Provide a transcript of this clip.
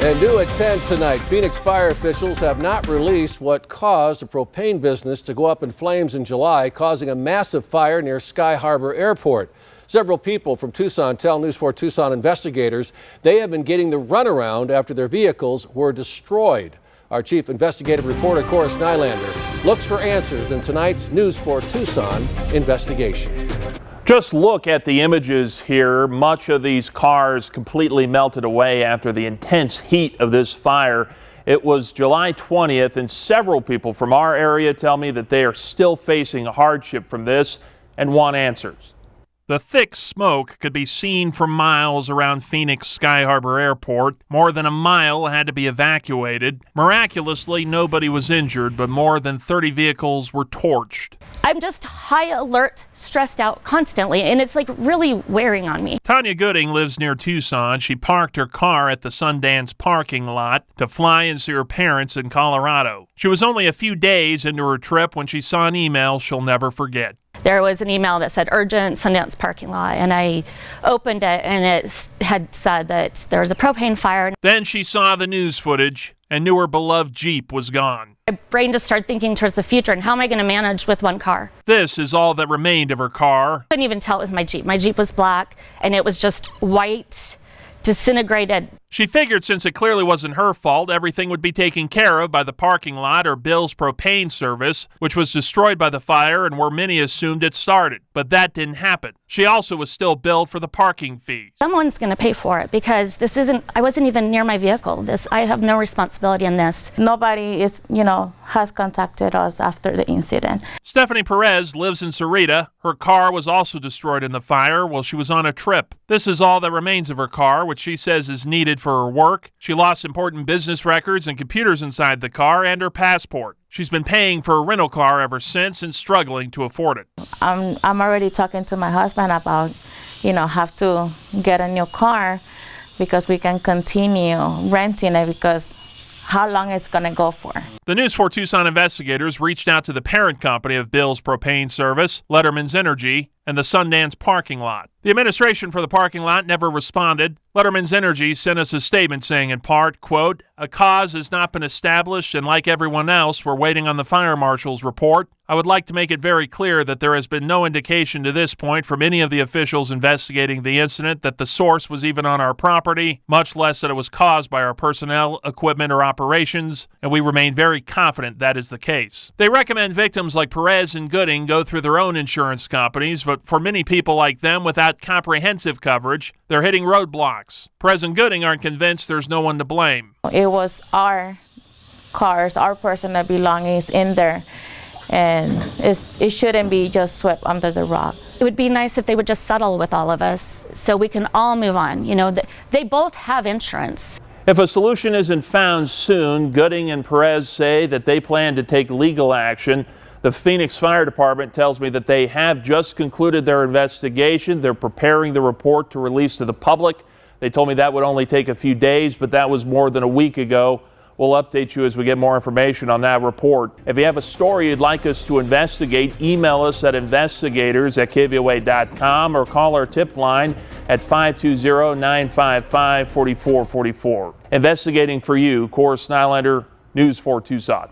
And new at 10 tonight, Phoenix fire officials have not released what caused a propane business to go up in flames in July, causing a massive fire near Sky Harbor Airport. Several people from Tucson tell N4 Tucson investigators they have been getting the runaround after their vehicles were destroyed. Our chief investigative reporter, Corus Nylander, looks for answers in tonight's N4 Tucson investigation. Just look at the images here. Much of these cars completely melted away after the intense heat of this fire. It was July 20th, and several people from our area tell me that they are still facing hardship from this and want answers. The thick smoke could be seen for miles around Phoenix Sky Harbor Airport. More than a mile had to be evacuated. Miraculously, nobody was injured, but more than 30 vehicles were torched. I'm just high alert, stressed out constantly, and it's like really wearing on me. Tanya Gooding lives near Tucson. She parked her car at the Sundance parking lot to fly and see her parents in Colorado. She was only a few days into her trip when she saw an email she'll never forget. There was an email that said urgent Sundance parking lot, and I opened it and it had said that there was a propane fire. Then she saw the news footage and knew her beloved Jeep was gone. My brain just started thinking towards the future and how am I going to manage with one car? This is all that remained of her car. I couldn't even tell it was my Jeep. My Jeep was black and it was just white, disintegrated. She figured since it clearly wasn't her fault, everything would be taken care of by the parking lot or Bill's propane service, which was destroyed by the fire and where many assumed it started. But that didn't happen. She also was still billed for the parking fee. Someone's going to pay for it because I wasn't even near my vehicle. I have no responsibility in this. Nobody has contacted us after the incident. Stephanie Perez lives in Sarita. Her car was also destroyed in the fire while she was on a trip. This is all that remains of her car, which she says is needed for her work. She lost important business records and computers inside the car and her passport. She's been paying for a rental car ever since and struggling to afford it. I'm already talking to my husband about, have to get a new car because we can continue renting it because how long it's going to go for. The N4 Tucson investigators reached out to the parent company of Bill's propane service, Letterman's Energy, and the Sundance parking lot. The administration for the parking lot never responded. Letterman's Energy sent us a statement saying in part, quote, "A cause has not been established and like everyone else, we're waiting on the fire marshal's report. I would like to make it very clear that there has been no indication to this point from any of the officials investigating the incident that the source was even on our property, much less that it was caused by our personnel, equipment, or operations, and we remain very confident that is the case." They recommend victims like Perez and Gooding go through their own insurance companies, but for many people like them without comprehensive coverage, they're hitting roadblocks. Perez and Gooding aren't convinced there's no one to blame. It was our cars, our personal belongings in there, and it shouldn't be just swept under the rug. It would be nice if they would just settle with all of us so we can all move on. They both have insurance. If a solution isn't found soon, Gooding and Perez say that they plan to take legal action. The Phoenix Fire Department tells me that they have just concluded their investigation. They're preparing the report to release to the public. They told me that would only take a few days, but that was more than a week ago. We'll update you as we get more information on that report. If you have a story you'd like us to investigate, email us at investigators@KVOA.com or call our tip line at 520-955-4444. Investigating for you, Corus Nylander, N4 Tucson.